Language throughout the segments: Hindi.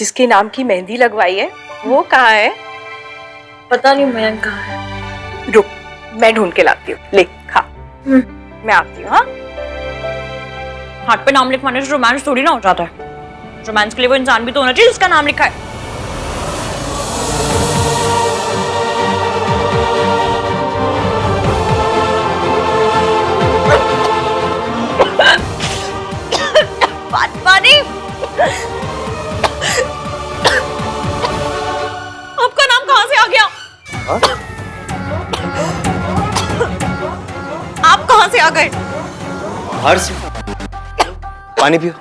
जिसके नाम की मेहंदी लगवाई है वो कहाँ है? पता नहीं मयंक कहाँ है। रुक, मैं ढूंढ के लाती हूँ। ले खा। मैं आती हूँ। हाँ, हाथ पे नाम लिखवाने से रोमांस थोड़ी ना हो जाता है। रोमांस के लिए वो इंसान भी तो होना चाहिए जिसका नाम लिखा है। पानी आपका नाम कहाँ से आ गया? आप कहाँ से आ गए? बाहर से। पानी पियो।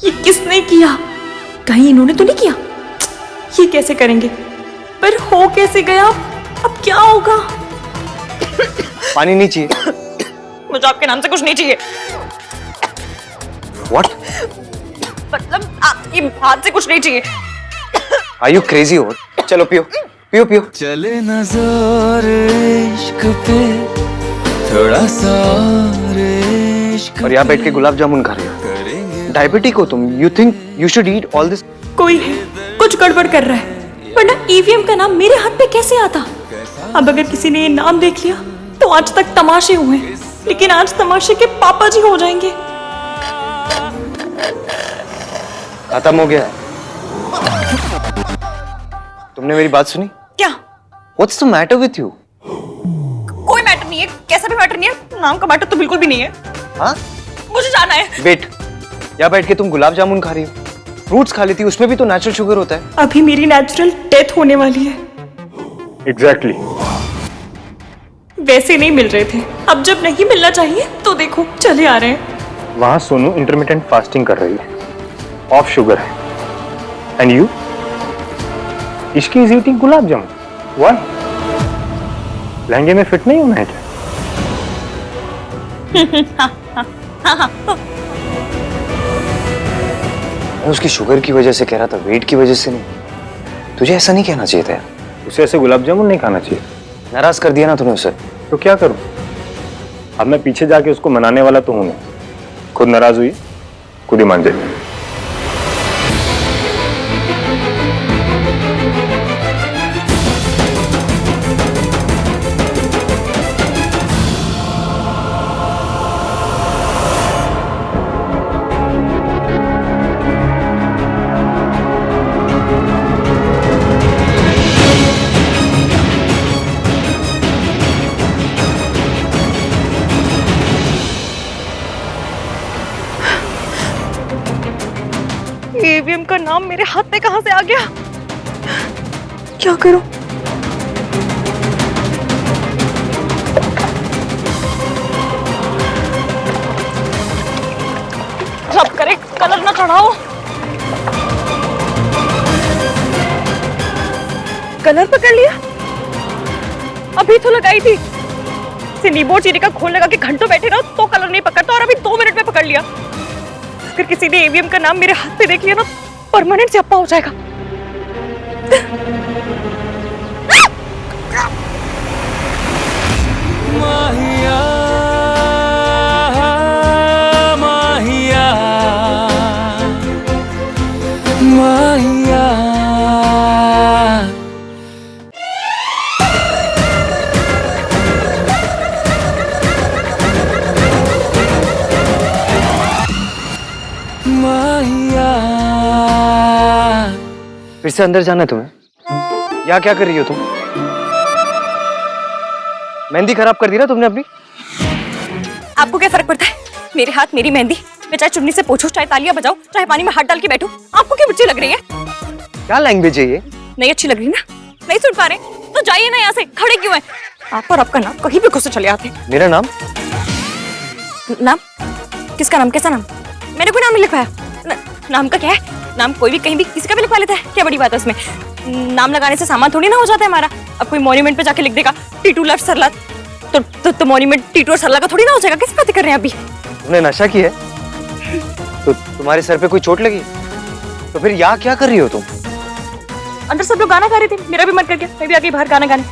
ये किसने किया? कहीं इन्होंने तो नहीं किया? ये कैसे करेंगे? पर हो कैसे गया? अब क्या होगा? पानी नहीं चाहिए। मुझे आपके नाम से कुछ नहीं चाहिए। What? मतलब आपकी हाथ से कुछ नहीं चाहिए। Are you crazy हो? चलो पियो, पियो पियो। चले नजर इश्क पे थोड़ा सा इश्क और यहाँ बैठ के गुलाब जामुन खा रही हो। डायबिटिक हो तुम। You think you should eat all this? कोई कुछ गड़बड़ कर रहा है, वरना ईवीएम का नाम मेरे हाथ पे कैसे आता? अब अगर किसी ने ये नाम देख लिया तो आज तक तमाशे हुए, लेकिन आज तमाशे के पापा जी हो जाएंगे। खत्म हो गया। तुमने मेरी बात सुनी? क्या? What's the matter with you? कोई मैटर नहीं है, कैसा भी मैटर नहीं है। नाम का मैटर तो बिल्कुल भी नहीं है। हाँ? मुझे जाना है। वेट, यहाँ बैठ के तुम गुलाब जामुन खा रही हो। फ्रूट्स खा लेती, उसमें भी तो नेचुरल शुगर होता है। अभी मेरी नेचुरल डेथ होने वाली है। Exactly. वैसे नहीं मिल रहे थे, अब जब नहीं मिलना चाहिए तो देखो चले आ रहे हैं। वहां सोनू इंटरमिटेंट फास्टिंग कर रही है, ऑफ शुगर है। And you, Ishki is eating gulab jamun. Why? लहंगे में फिट नहीं होना है क्या? मैं उसकी शुगर की वजह से कह रहा था, वेट की वजह से नहीं। तुझे ऐसा नहीं कहना चाहिए था यार। उसे ऐसे गुलाब जामुन नहीं खाना चाहिए। नाराज कर दिया ना तूने उसे। तो क्या करूं? अब मैं पीछे जाके उसको मनाने वाला तो हूं नहीं। खुद नाराज हुई, खुद ही मान जाए। ईवीएम का नाम मेरे हाथ पे कहां से आ गया? क्या करूं? सब करे, कलर ना चढ़ाओ। कलर पकड़ लिया? अभी तो लगाई थी। नींबू चीनी का घोल लगा के घंटों बैठे रहो तो कलर नहीं पकड़ता, और अभी 2 मिनट में पकड़ लिया। अगर किसी ने ईवीएम का नाम मेरे हाथ पे देख लिया ना, परमानेंट से अप्पा हो जाएगा। माहिया माहिया माहिया। फिर से अंदर जाना है तुम्हें? यहाँ क्या कर रही हो तुम? मेहंदी खराब कर दी ना तुमने अपनी। आपको क्या फर्क पड़ता है? मेरे हाथ मेरी मेहंदी। मैं चाहे चुन्नी से पोंछूं, चाहे तालियां बजाऊं, चाहे पानी में हाथ डाल के बैठूं। आपको क्यों मिर्ची लग रही है? क्या लैंग्वेज है ये? नहीं अच्छी लग रही ना? नहीं सुन पा रहे? तो जाइए ना यहाँ से। खड़े क्यों हैं? आप और आपका नाम कहीं भी घुस चले आते। मेरा नाम? नाम? किसका नाम? कैसा नाम? मैंने कोई नाम नहीं लिखवाया। नाम का क्या है? नाम कोई भी कहीं भी किसी का भी लिखवा लेता है। क्या बड़ी बात है उसमें? नाम लगाने से सामान थोड़ी ना हो जाता है हमारा। अब कोई मॉन्यूमेंट पे जाके लिख देगा टीटू लव सरला, तो मॉन्यूमेंट टीटू और सरला का थोड़ी ना हो जाएगा। किस बातें कर रहे हैं अभी? तुमने नशा किया है? तो तुम्हारे सर पे कोई चोट लगी? तो फिर यहाँ क्या कर रही हो तुम? अंदर सब लोग गाना गा रहे थे, मेरा भी मन कर गया मैं भी आ गई बाहर गाना गाने।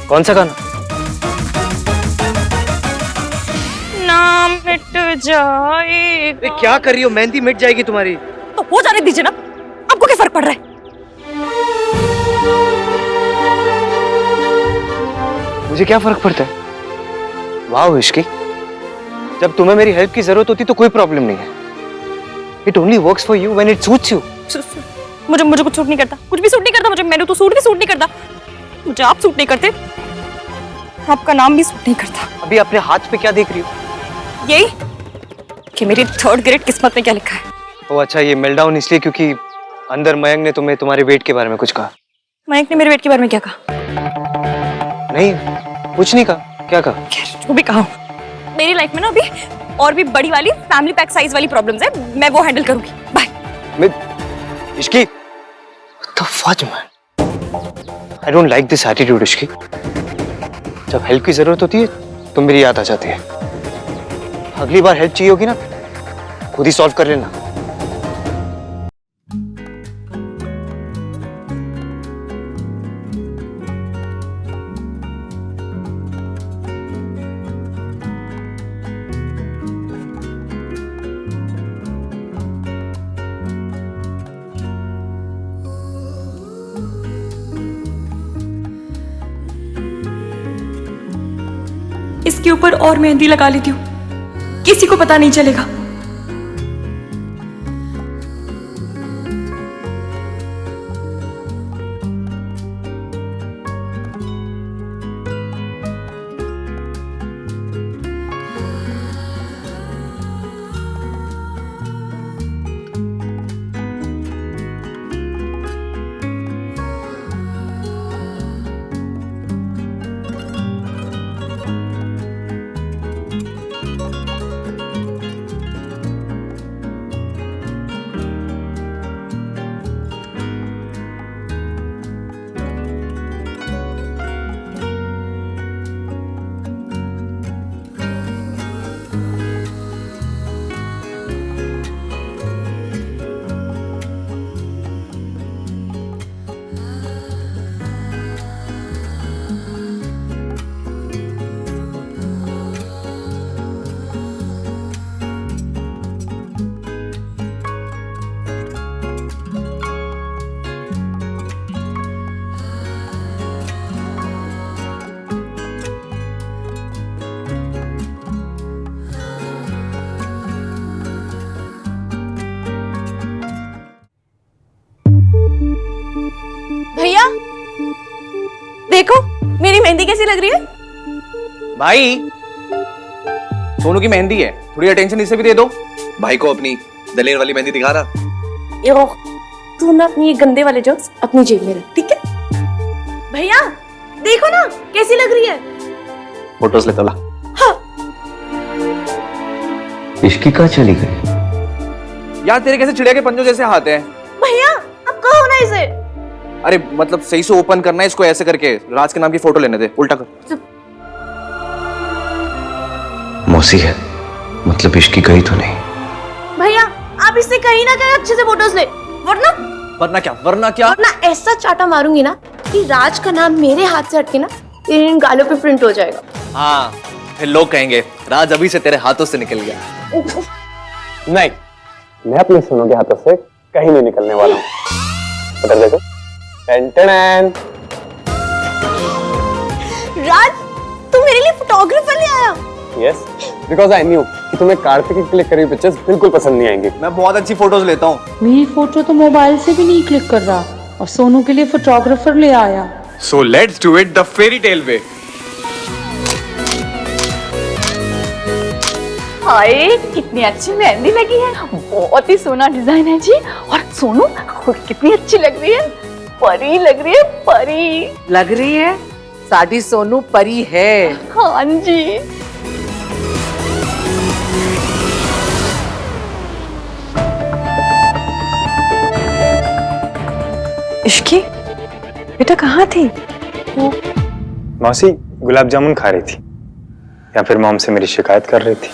कौन सा गाना? नाम मिट जाए। क्या कर रही हो? मेहंदी मिट जाएगी तुम्हारी। तो हो जाने दीजिए ना। आपको क्या फर्क पड़ रहा है? मुझे क्या फर्क पड़ता है? वाह इश्की, जब तुम्हें मेरी हेल्प की जरूरत होती तो कोई प्रॉब्लम नहीं है। It only works for you when it suits you. मुझे कुछ सूट नहीं करता, कुछ भी सूट नहीं करता मुझे। मैंने तो सूट भी सूट नहीं करता मुझे। आप सूट नहीं करते, आपका नाम भी सूट नहीं करता। अभी अपने हाथ पे क्या देख रही हो? यही कि मेरी 3rd ग्रेड किस्मत में क्या लिखा है। ओ अच्छा, ये मेल्टडाउन इसलिए क्योंकि अंदर मयंक ने तुम्हें तुम्हारे वेट के बारे में कुछ कहा? मयंक ने मेरे वेट के बारे में क्या कहा? नहीं, कुछ नहीं कहा। क्या कहा? खैर जो भी कहा, मेरी लाइफ में ना अभी और भी बड़ी वाली फैमिली पैक साइज वाली प्रॉब्लम्स है, मैं वो हैंडल करूंगी। Bye. Ishki, what the fudge man? I don't like this attitude Ishki. जब हेल्प की जरूरत होती है तो मेरी याद आ जाती है। अगली बार हेल्प चाहिए होगी ना, खुद ही सॉल्व कर लेना। इसके ऊपर और मेहंदी लगा लेती हूँ, किसी को पता नहीं चलेगा। भैया देखो मेरी मेहंदी कैसी लग रही है। भाई सोनू की मेहंदी है, थोड़ी अटेंशन इसे भी दे दो। भाई को अपनी दलेर वाली मेहंदी दिखा रहा। यो, तू ना अपनी ये गंदे वाले जोक्स अपनी जेब में रख, ठीक है? भैया देखो ना कैसी लग रही है। फोटोज ले तोला। हाँ। इश्की कहाँ चली गई? यार तेरे कैसे चिड़िया के पंजों जैसे हाथ हैं। भैया अब कहो ना इसे। अरे मतलब सही से ओपन करना है इसको, ऐसे करके राज के नाम की फोटो लेने दे। उल्टा कर। मौसी है, मतलब इश्की गई तो नहीं? भैया आप इससे कहीं ना कहीं अच्छे से फोटोज ले, वरना वरना क्या वरना ऐसा चाटा मारूंगी ना कि राज का नाम मेरे हाथ से हटके ना तेरे इन गालों पे प्रिंट हो जाएगा। हाँ, फिर लोग कहेंगे राज अभी से तेरे हाथों से निकल गया। नहीं, मैं अपने सोनू के हाथों से कहीं नहीं निकलने वाला हूँ। उधर देखो। टेन। राज तू मेरे लिए फोटोग्राफर ले आया। यस, बिकॉज आई न्यू कि तुम्हें कार्तिक की क्लिक करी पिक्चर्स बिल्कुल पसंद नहीं आएंगी। मैं बहुत अच्छी फोटोज लेता हूँ। मेरी फोटो तो मोबाइल से भी नहीं क्लिक कर रहा और सोनू के लिए फोटोग्राफर ले आया। So let's do it the fairy tale way. हाय कितनी अच्छी मेहंदी लगी है, बहुत ही सोना डिजाइन है जी। और सोनू खुद कितनी अच्छी लग रही है, परी लग रही है, परी लग रही है। साडी सोनू परी है। हाँ जी। इश्की बेटा कहाँ थी? मौसी गुलाब जामुन खा रही थी या फिर मॉम से मेरी शिकायत कर रही थी।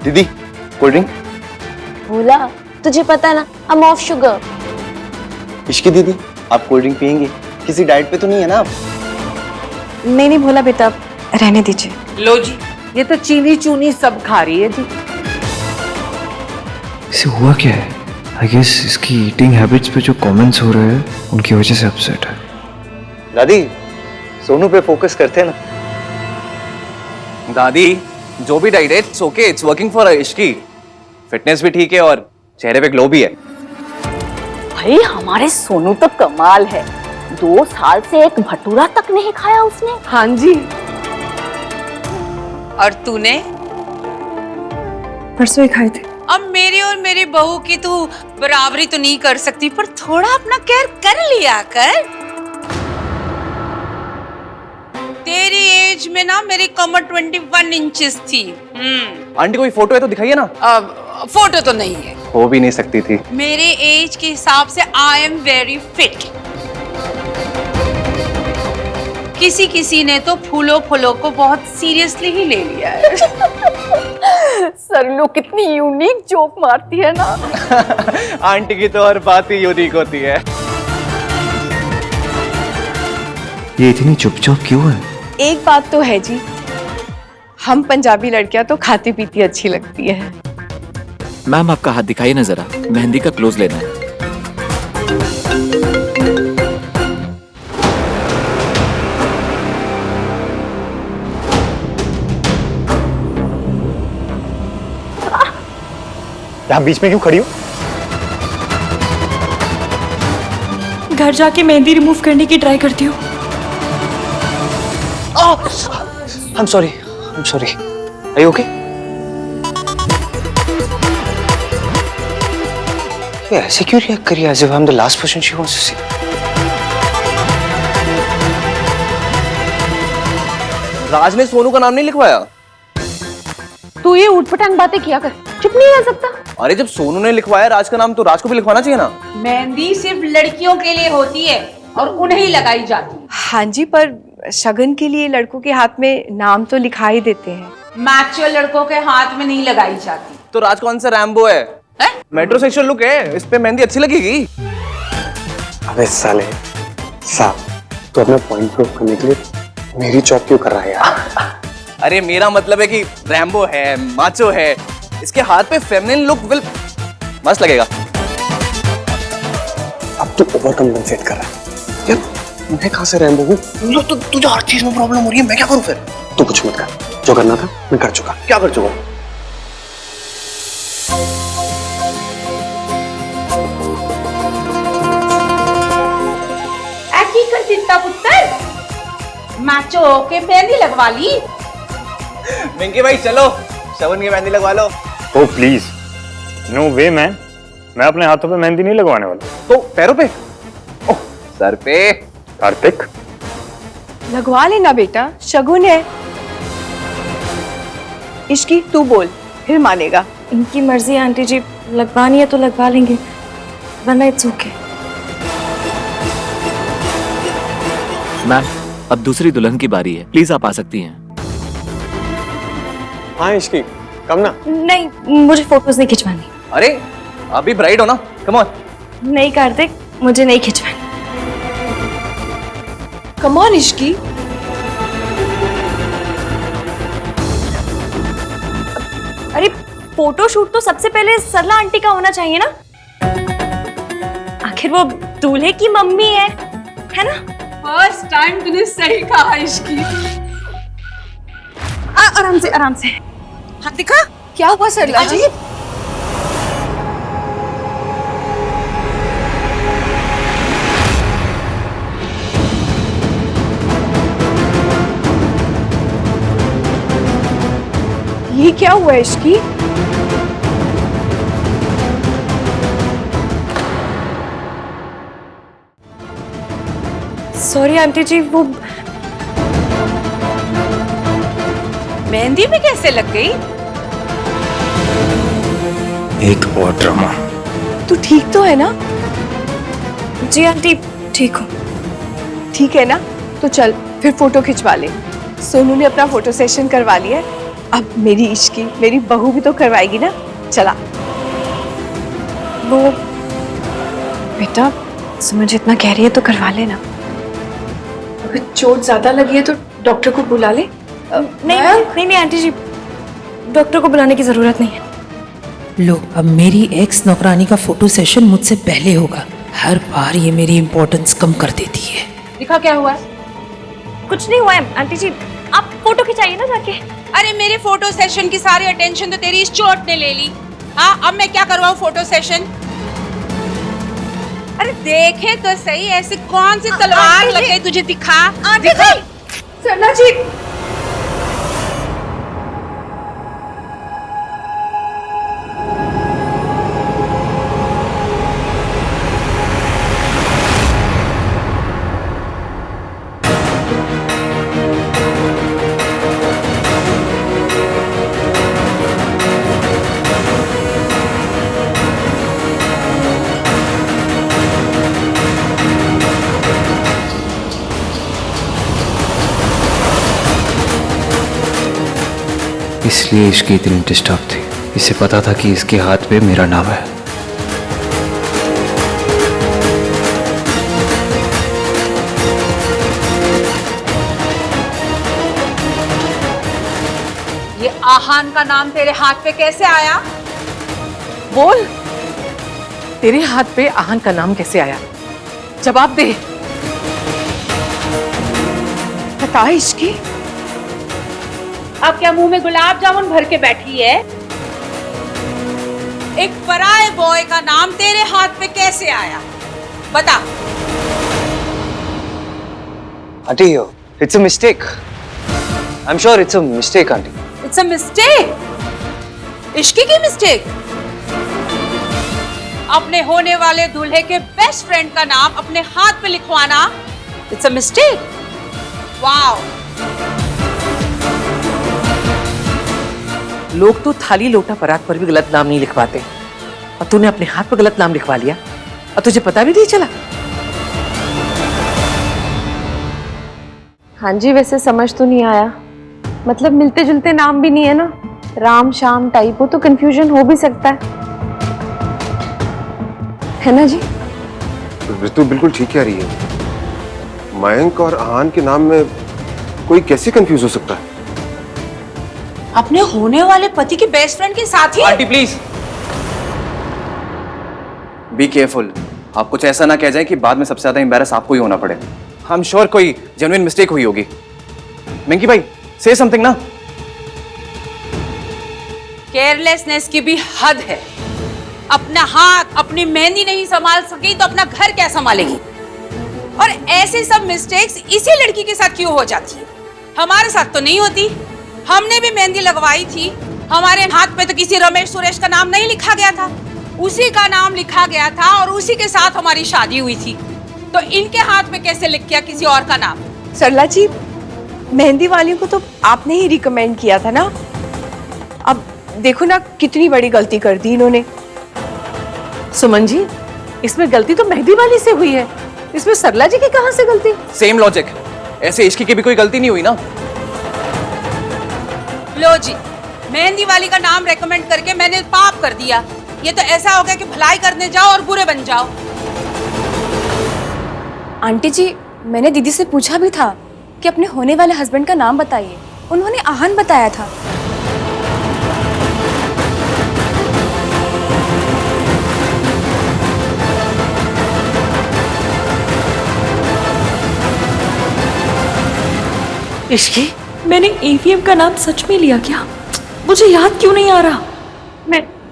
दीदी कोल्ड ड्रिंक। भोला तुझे पता ना I'm off sugar। इश्की दीदी, आप कोल्ड ड्रिंक पियेंगे? किसी डाइट पे तो नहीं है ना आप? नहीं भोला बेटा रहने दीजिए। लो जी, ये तो चीनी चूनी सब खा रही है जी। इसे हुआ क्या है? आई गेस इसकी ईटिंग हैबिट्स पे जो कमेंट्स हो रहे हैं उनकी वजह से अपसेट है। दादी सोनू पे फोकस करते हैं ना। दादी जो भी डाइट है it's okay, it's working for Ishki. Fitness भी ठीक है और चेहरे पे ग्लो भी है। भाई हमारे सोनू तो कमाल है, 2 साल से एक भटूरा तक नहीं खाया उसने। हाँ जी। और तूने? परसों ही खाए थे। अब मेरी और मेरी बहू की तू बराबरी तो नहीं कर सकती, पर थोड़ा अपना केयर कर लिया कर। तेरी एज में ना मेरी कमर 21 इंचेस थी। आंटी कोई फोटो है तो दिखाइए ना। फोटो तो नहीं है। हो भी नहीं सकती थी। मेरे एज के हिसाब से आई एम वेरी फिट। किसी किसी ने तो फूलों फूलों को बहुत सीरियसली ही ले लिया है। सरलू कितनी यूनिक जोक मारती है ना। आंटी की तो हर बात ही यूनिक होती है। ये इतनी चुपचाप क्यों है? एक बात तो है जी, हम पंजाबी लड़कियां तो खाती पीती अच्छी लगती है। मैम आपका हाथ दिखाइए ना जरा, मेहंदी का क्लोज लेना है। यहाँ बीच में क्यों खड़ी हो? घर जाके मेहंदी रिमूव करने की ट्राई करती हूँ। I'm sorry. Are you okay? ये ऐसे क्यों रिएक्ट करी as if I'm the last person she wants to see? राज ने सोनू का नाम नहीं लिखवाया। तू ये उठपटांग बातें किया कर, चुप नहीं रह सकता। अरे जब सोनू ने लिखवाया राज का नाम तो राज को भी लिखवाना चाहिए ना। मेहंदी सिर्फ लड़कियों के लिए होती है और उन्हें ही लगाई जाती है। हाँ जी, पर शगन के लिए लड़कों के हाथ में नाम तो लिखा ही देते हैं। मैच्योर लड़कों के हाथ में नहीं लगाई जाती। तो राज कौन सा रैम्बो है? मेट्रोसेक्सुअल लुक है, इस पे मेहंदी अच्छी लगेगी। अबे साले साहब, तो अपना पॉइंट प्रूव करने के लिए मेरी चॉप क्यों कर रहा है यार? अरे मेरा मतलब है कि रैम्बो है, माचो है, इसके हाथ पे फेमिनिन लुक विल मस्त लगेगा। अब तू ओवर कम्पेंसेट कर रहा है यार। मैं कहाँ से रैम्बो हूँ? तो तुझे हर चीज में प्रॉब्लम हो रही है, मैं क्या करूँ फिर? तू कुछ मत कर, जो करना था मैं कर चुका। क्या कर चुका? मैचो के मेहंदी लगवा ली। मिंकी भाई चलो शवन की मेहंदी लगवा लो। ओ प्लीज, नो वे मैन, मैं अपने हाथों पे मेहंदी नहीं लगवाने वाला। तो पैरों पे? ओह सर पे। कार्तिक लगवा लेना बेटा, शगुन है। इश्की तू बोल, फिर मानेगा। इनकी मर्जी आंटी जी, लगवानी है तो लगवा लेंगे, वरना इट्स ओके। मैम अब दूसरी दुल्हन की बारी है, प्लीज आप आ सकती हैं। हाँ इश्की, कम ना। नहीं, मुझे फोटोज नहीं खिंचवानी। अरे आप भी ब्राइड हो ना, कम ऑन। नहीं कार्तिक, मुझे नहीं खिंचवानी। Come on Ishki. अरे फोटो शूट तो सबसे पहले सरला आंटी का होना चाहिए ना, आखिर वो दूल्हे की मम्मी है ना? फर्स्ट टाइम तूने सही कहा इश्की। आराम से आराम से। हाँ दिखा क्या हुआ सरला जी? ये क्या हुआ इश्की? सॉरी आंटी जी, वो मेहंदी में कैसे लग गई? एक और ड्रामा। तू ठीक तो है ना? जी आंटी ठीक हूँ। ठीक है ना? तो चल फिर फोटो खिंचवा ले। सोनू ने अपना फोटो सेशन करवा लिया है, अब मेरी इश्की, मेरी बहू भी तो करवाएगी ना। चला। वो बेटा समझ इतना कह रही है तो करवा लेना। अगर चोट ज्यादा लगी है तो डॉक्टर को बुला ले। नहीं आंटी जी, डॉक्टर को बुलाने की जरूरत नहीं है। लो अब मेरी एक्स नेक्स्ट नौकरानी का फोटो सेशन मुझसे पहले होगा। हर बार ये मेरी इम्पोर्टेंस कम कर देती है। दिखा क्या हुआ है? कुछ नहीं हुआ है आंटी जी, आप फोटो खिंचाइए ना जाके। अरे मेरे फोटो सेशन की सारी अटेंशन तो तेरी इस चोट ने ले ली। हाँ, अब मैं क्या करवाऊँ फोटो सेशन? अरे देखे तो सही, ऐसी कौन सी तलवार लग गई तुझे? दिखा दिखा। सरला जी, इसलिए इसकी इतनी डिस्टर्ब थी। इसे पता था कि इसके हाथ पे मेरा नाम है। ये आहान का नाम तेरे हाथ पे कैसे आया? बोल, तेरे हाथ पे आहान का नाम कैसे आया? जवाब दे। बता इश्की, अब क्या मुंह में गुलाब जामुन भर के बैठी है? एक पराये बॉय का नाम तेरे हाथ पे कैसे आया? बता। Aunty, it's a mistake. I am sure it's a mistake aunty. It's a mistake? Ishki की मिस्टेक? अपने होने वाले दूल्हे के बेस्ट फ्रेंड का नाम अपने हाथ पे लिखवाना इट्स अ मिस्टेक? वाओ। लोग तो थाली लोटा परात पर भी गलत नाम नहीं लिखवाते, और तूने अपने हाथ पर गलत नाम लिखवा लिया और तुझे पता भी नहीं चला। हाँ जी, वैसे समझ तो नहीं आया। मतलब मिलते जुलते नाम भी नहीं है ना, राम शाम टाइप हो तो कंफ्यूजन हो भी सकता है ना जी? ऋतु बिल्कुल ठीक कह रही है। मयंक और आहान के नाम में कोई कैसे कंफ्यूज हो सकता है? अपने होने वाले पति के बेस्ट फ्रेंड के साथ ही? Aunty please be careful. आप कुछ ऐसा ना कह जाए कि बाद में सबसे ज्यादा एम्बैरस आपको ही होना पड़े। आई एम श्योर कोई जेन्युइन मिस्टेक हुई होगी। मंकी भाई, से समथिंग ना। केयरलेसनेस की भी हद है। अपना हाथ, अपनी मेहंदी नहीं संभाल सकी तो अपना घर क्या संभालेगी? और ऐसे सब मिस्टेक्स इसी लड़की के साथ क्यों हो जाती है? हमारे साथ तो नहीं होती। हमने भी मेहंदी लगवाई थी, हमारे हाथ पे तो किसी रमेश सुरेश का नाम नहीं लिखा गया था, उसी का नाम लिखा गया था और उसी के साथ हमारी शादी हुई थी। तो इनके हाथ में कैसे लिख गया किसी और का नाम? सरला जी, मेहंदी वालियों को तो आपने ही रिकमेंड किया था ना। अब देखो ना कितनी बड़ी गलती कर दी इन्होंने। सुमन जी, इसमें गलती तो मेहंदी वाली से हुई है, इसमें सरला जी की कहां से गलती? Same logic. ऐसे इश्की की भी कोई गलती नहीं हुई ना। लो जी, मेहंदी वाली का नाम रेकमेंड करके मैंने पाप कर दिया। ये तो ऐसा हो गया कि भलाई करने जाओ और बुरे बन जाओ। आंटी जी, मैंने दीदी से पूछा भी था कि अपने होने वाले हस्बैंड का नाम बताइए, उन्होंने आहान बताया था। इश्की, मैंने एवीएम का नाम सच में लिया क्या? मुझे याद क्यों नहीं आ रहा?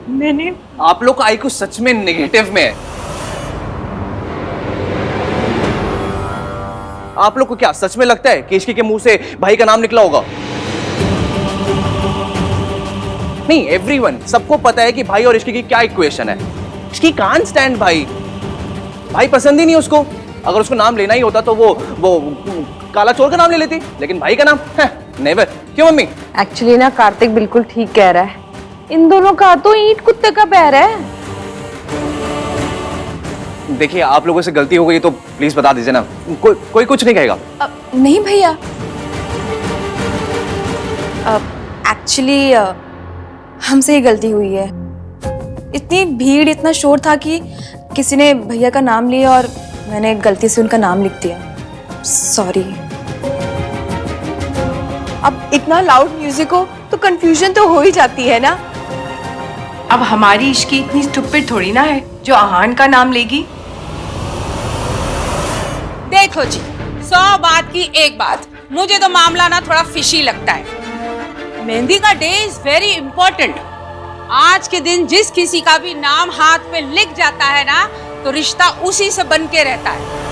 मैंने आप लोग का आईक्यू सच में नेगेटिव में है। आप लोग को क्या सच में लगता है कि इश्की के मुंह से भाई का नाम निकला होगा? नहीं, एवरीवन, सबको पता है कि भाई और इश्की की क्या इक्वेशन है। इश्की कांट स्टैंड भाई। भाई पसंद ही नहीं उसको। अगर उसको नाम लेना ही होता तो वो काला चोर का नाम ले लेती, लेकिन भाई का नाम नेवर। क्यों मम्मी? एक्चुअली ना कार्तिक बिल्कुल ठीक कह रहा है, इन दोनों का तो ईंट कुत्ते का पैर है। देखिए, आप लोगों से गलती हो गई तो प्लीज बता दीजिए ना। कोई कुछ नहीं कहेगा। नहीं भैया, एक्चुअली हमसे ही गलती हुई है। इतनी भीड़, इतना शोर था कि किसी ने भैया का नाम लिया और मैंने गलती से उनका नाम लिख दिया। सॉरी। अब इतना लाउड म्यूजिक हो तो कंफ्यूजन तो हो ही जाती है ना। अब हमारी इश्की इतनी स्टूपिड थोड़ी ना है जो आहान का नाम लेगी। देखो जी, 100 बात की एक बात, मुझे तो मामला ना थोड़ा फिशी लगता है। मेहंदी का डे इज वेरी इंपॉर्टेंट। आज के दिन जिस किसी का भी नाम हाथ पे लिख जाता है ना, तो रिश्ता उसी से बन के रहता है।